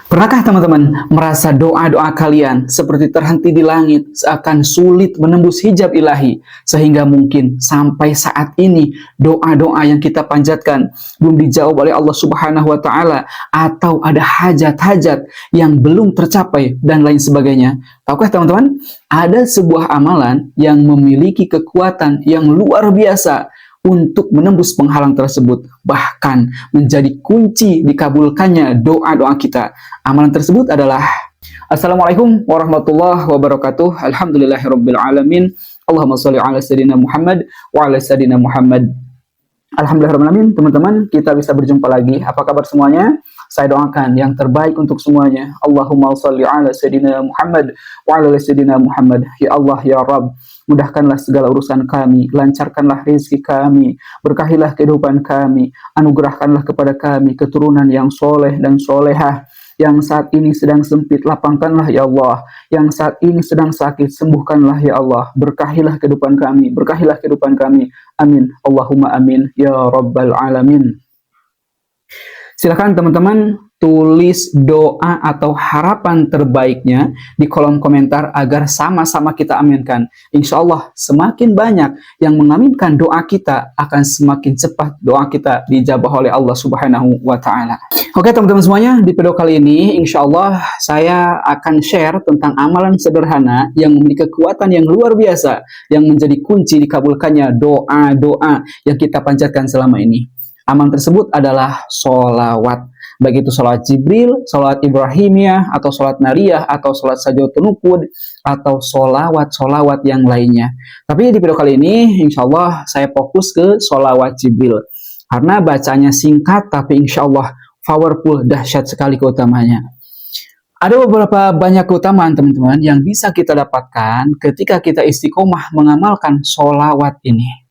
Pernahkah teman-teman merasa doa-doa kalian seperti terhenti di langit, seakan sulit menembus hijab ilahi, sehingga mungkin sampai saat ini doa-doa yang kita panjatkan belum dijawab oleh Allah Subhanahu wa taala, atau ada hajat-hajat yang belum tercapai dan lain sebagainya? Tahukah teman-teman, ada sebuah amalan yang memiliki kekuatan yang luar biasa untuk menembus penghalang tersebut, bahkan menjadi kunci dikabulkannya doa-doa kita. Amalan tersebut adalah: Assalamualaikum warahmatullahi wabarakatuh. Alhamdulillahirabbil alamin. Allahumma shalli ala sayyidina Muhammad wa ala sayyidina Muhammad. Alhamdulillahirrahmanirrahim. Teman-teman, kita bisa berjumpa lagi. Apa kabar semuanya? Saya doakan yang terbaik untuk semuanya. Allahumma shalli ala sayyidina Muhammad wa ala sayyidina Muhammad. Ya Allah, ya Rabb, mudahkanlah segala urusan kami, lancarkanlah rezeki kami, berkahilah kehidupan kami, anugerahkanlah kepada kami keturunan yang soleh dan solehah. Yang saat ini sedang sempit, lapangkanlah ya Allah. Yang saat ini sedang sakit, sembuhkanlah ya Allah. Berkahilah kehidupan kami, berkahilah kehidupan kami. Amin. Allahumma amin ya Rabbal alamin. Silakan teman-teman tulis doa atau harapan terbaiknya di kolom komentar agar sama-sama kita aminkan. Insya Allah semakin banyak yang mengaminkan doa kita, akan semakin cepat doa kita dijabah oleh Allah Subhanahu wa taala. Oke teman-teman semuanya, di video kali ini insya Allah saya akan share tentang amalan sederhana yang memiliki kekuatan yang luar biasa, yang menjadi kunci dikabulkannya doa-doa yang kita panjatkan selama ini. Amalan tersebut adalah sholawat. Baik itu sholawat Jibril, sholawat Ibrahimiyah, atau sholawat Nariyah, atau sholawat Sajdatul Nuqud, atau sholawat-sholawat yang lainnya. Tapi di video kali ini, insya Allah saya fokus ke sholawat Jibril. Karena bacanya singkat, tapi insya Allah powerful, dahsyat sekali keutamanya. Ada beberapa banyak keutamaan teman-teman yang bisa kita dapatkan ketika kita istiqomah mengamalkan sholawat ini.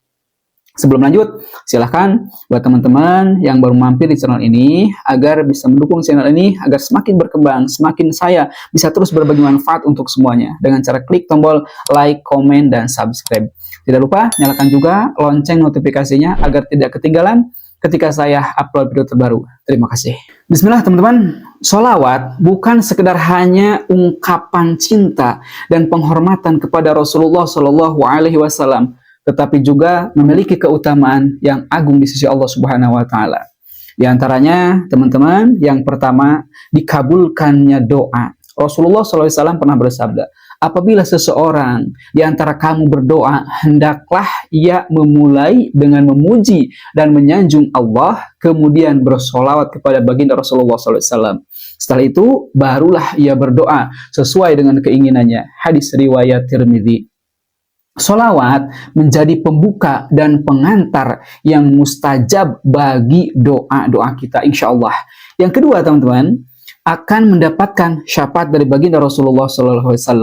Sebelum lanjut, silahkan buat teman-teman yang baru mampir di channel ini, agar bisa mendukung channel ini agar semakin berkembang, semakin saya bisa terus berbagi manfaat untuk semuanya dengan cara klik tombol like, komen, dan subscribe. Tidak lupa nyalakan juga lonceng notifikasinya agar tidak ketinggalan ketika saya upload video terbaru. Terima kasih. Bismillah teman-teman, sholawat bukan sekedar hanya ungkapan cinta dan penghormatan kepada Rasulullah Shallallahu Alaihi Wasallam, tetapi juga memiliki keutamaan yang agung di sisi Allah Subhanahu wa taala. Di antaranya, teman-teman, yang pertama, dikabulkannya doa. Rasulullah SAW pernah bersabda, apabila seseorang di antara kamu berdoa, hendaklah ia memulai dengan memuji dan menyanjung Allah, kemudian bersolawat kepada baginda Rasulullah SAW. Setelah itu, barulah ia berdoa sesuai dengan keinginannya. Hadis riwayat Tirmidzi. Sholawat menjadi pembuka dan pengantar yang mustajab bagi doa-doa kita, insya Allah. Yang kedua, teman-teman, akan mendapatkan syafaat dari baginda Rasulullah SAW.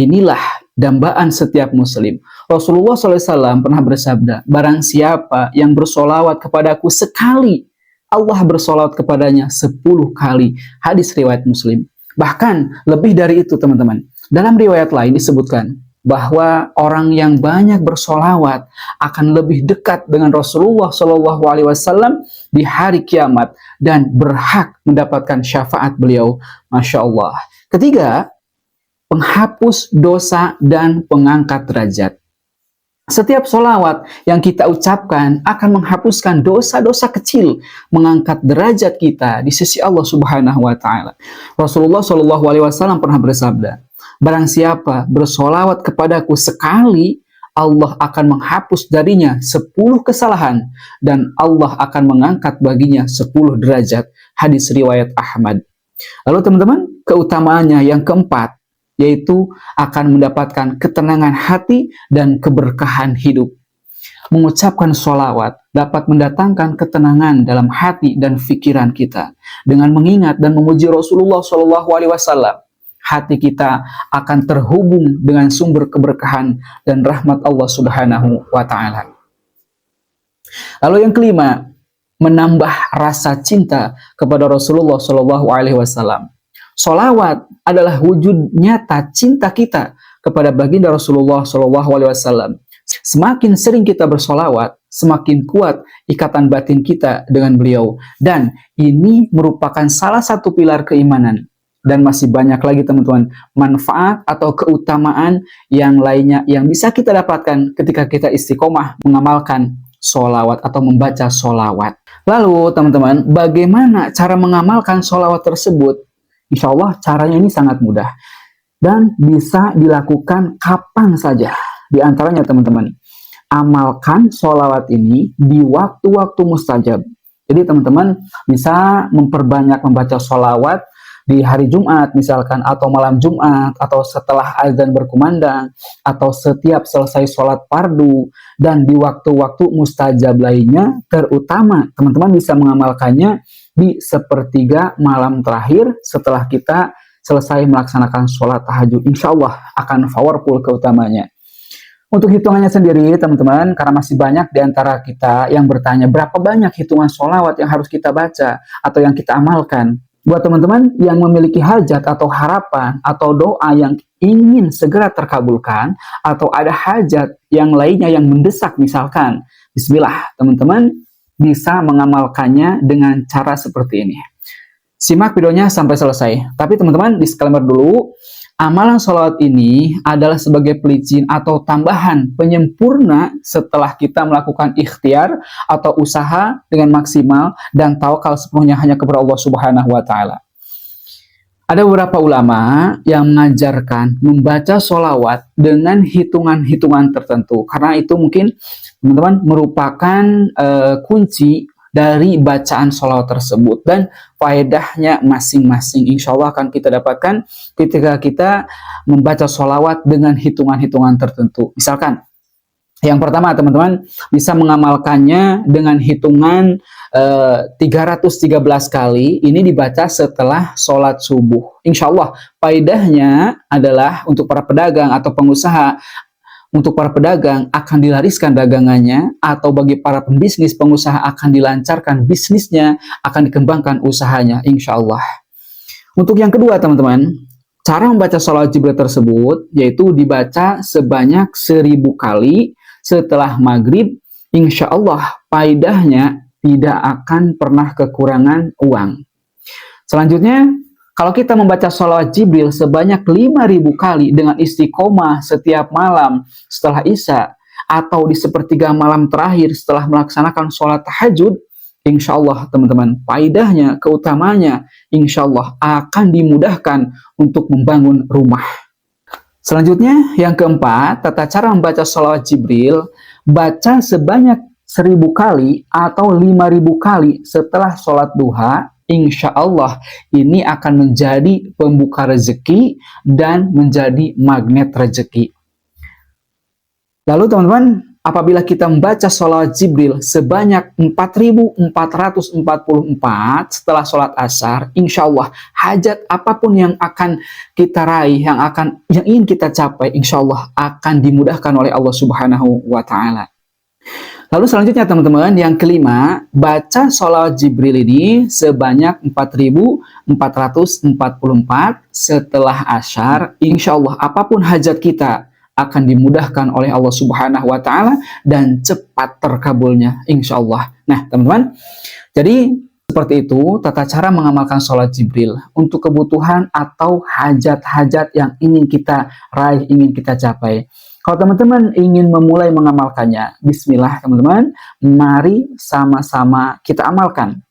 Inilah dambaan setiap muslim. Rasulullah SAW pernah bersabda, barang siapa yang bersolawat kepadaku sekali, Allah bersolawat kepadanya 10 kali. Hadis riwayat Muslim. Bahkan lebih dari itu, teman-teman. Dalam riwayat lain disebutkan bahwa orang yang banyak bersolawat akan lebih dekat dengan Rasulullah SAW di hari kiamat dan berhak mendapatkan syafaat beliau. Masya Allah. Ketiga, penghapus dosa dan pengangkat derajat. Setiap solawat yang kita ucapkan akan menghapuskan dosa-dosa kecil, mengangkat derajat kita di sisi Allah Subhanahu wa taala. Rasulullah SAW pernah bersabda, barang siapa bersolawat kepadaku sekali, Allah akan menghapus darinya 10 kesalahan dan Allah akan mengangkat baginya 10 derajat. Hadis riwayat Ahmad. Lalu teman-teman, keutamaannya yang keempat, yaitu akan mendapatkan ketenangan hati dan keberkahan hidup. Mengucapkan sholawat dapat mendatangkan ketenangan dalam hati dan pikiran kita. Dengan mengingat dan memuji Rasulullah SAW, hati kita akan terhubung dengan sumber keberkahan dan rahmat Allah Subhanahu wa taala. Lalu yang kelima, menambah rasa cinta kepada Rasulullah SAW. Sholawat adalah wujud nyata cinta kita kepada baginda Rasulullah SAW. Semakin sering kita bersolawat, semakin kuat ikatan batin kita dengan beliau. Dan ini merupakan salah satu pilar keimanan. Dan masih banyak lagi teman-teman manfaat atau keutamaan yang lainnya yang bisa kita dapatkan ketika kita istiqomah mengamalkan sholawat atau membaca sholawat. Lalu teman-teman, bagaimana cara mengamalkan sholawat tersebut? Insya Allah caranya ini sangat mudah dan bisa dilakukan kapan saja. Di antaranya teman-teman, amalkan sholawat ini di waktu-waktu mustajab. Jadi teman-teman bisa memperbanyak membaca sholawat di hari Jumat misalkan, atau malam Jumat, atau setelah azan berkumandang, atau setiap selesai sholat fardu, dan di waktu-waktu mustajab lainnya, terutama teman-teman bisa mengamalkannya di sepertiga malam terakhir setelah kita selesai melaksanakan sholat tahajud. Insya Allah akan powerful keutamanya. Untuk hitungannya sendiri teman-teman, karena masih banyak di antara kita yang bertanya berapa banyak hitungan sholawat yang harus kita baca atau yang kita amalkan. Buat teman-teman yang memiliki hajat atau harapan atau doa yang ingin segera terkabulkan, atau ada hajat yang lainnya yang mendesak misalkan, bismillah teman-teman bisa mengamalkannya dengan cara seperti ini. Simak videonya sampai selesai. Tapi teman-teman, disclaimer dulu, amalan sholawat ini adalah sebagai pelicin atau tambahan penyempurna setelah kita melakukan ikhtiar atau usaha dengan maksimal dan tawakal sepenuhnya hanya kepada Allah Subhanahu wa Ta'ala. Ada beberapa ulama yang mengajarkan membaca sholawat dengan hitungan-hitungan tertentu, karena itu mungkin teman-teman merupakan kunci dari bacaan sholawat tersebut, dan faedahnya masing-masing insya Allah akan kita dapatkan ketika kita membaca sholawat dengan hitungan-hitungan tertentu. Misalkan yang pertama teman-teman bisa mengamalkannya dengan hitungan 313 kali, ini dibaca setelah sholat subuh. Insya Allah faedahnya adalah untuk para pedagang atau pengusaha. Untuk para pedagang akan dilariskan dagangannya, atau bagi para pembisnis pengusaha akan dilancarkan bisnisnya, akan dikembangkan usahanya insya Allah. Untuk yang kedua teman-teman, cara membaca sholawat Jibril tersebut yaitu dibaca sebanyak 1000 kali setelah maghrib. Insya Allah faedahnya tidak akan pernah kekurangan uang. Selanjutnya, kalau kita membaca sholawat Jibril sebanyak 5000 kali dengan istiqomah setiap malam setelah Isya, atau di sepertiga malam terakhir setelah melaksanakan sholat tahajud, insya Allah teman-teman, faedahnya, keutamanya, insya Allah akan dimudahkan untuk membangun rumah. Selanjutnya, yang keempat, tata cara membaca sholawat Jibril, baca sebanyak 1000 kali atau 5000 kali setelah sholat duha. Insya Allah ini akan menjadi pembuka rezeki dan menjadi magnet rezeki. Lalu teman-teman, apabila kita membaca sholawat Jibril sebanyak 4444 setelah sholat asar, insya Allah hajat apapun yang akan kita raih, yang ingin kita capai, insya Allah akan dimudahkan oleh Allah Subhanahu wa Ta'ala. Lalu selanjutnya teman-teman, yang kelima, baca sholawat Jibril ini sebanyak 4444 setelah asyar. Insya Allah apapun hajat kita akan dimudahkan oleh Allah Subhanahu wa Ta'ala dan cepat terkabulnya insya Allah. Nah teman-teman, jadi seperti itu tata cara mengamalkan sholat Jibril untuk kebutuhan atau hajat-hajat yang ingin kita raih, ingin kita capai. Kalau teman-teman ingin memulai mengamalkannya, bismillah teman-teman, mari sama-sama kita amalkan.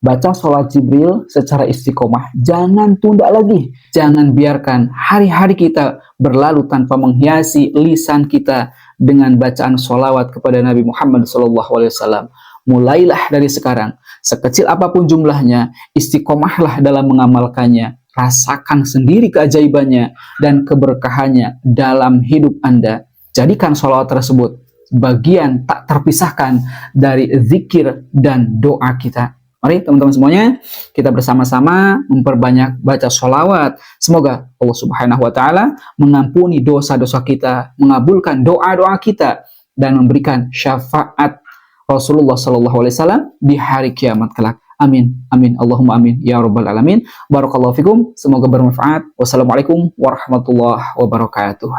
Baca sholat Jibril secara istiqomah, jangan tunda lagi. Jangan biarkan hari-hari kita berlalu tanpa menghiasi lisan kita dengan bacaan sholawat kepada Nabi Muhammad SAW. Mulailah dari sekarang, sekecil apapun jumlahnya, istiqomahlah dalam mengamalkannya. Rasakan sendiri keajaibannya dan keberkahannya dalam hidup Anda. Jadikan sholawat tersebut bagian tak terpisahkan dari zikir dan doa kita. Mari teman-teman semuanya, kita bersama-sama memperbanyak baca sholawat. Semoga Allah Subhanahu wa Ta'ala mengampuni dosa-dosa kita, mengabulkan doa-doa kita, dan memberikan syafaat Rasulullah SAW di hari kiamat kelak. Amin, amin, Allahumma amin, ya rabbal alamin. Barakallahu fikum, semoga bermanfaat. Wassalamualaikum warahmatullahi wabarakatuh.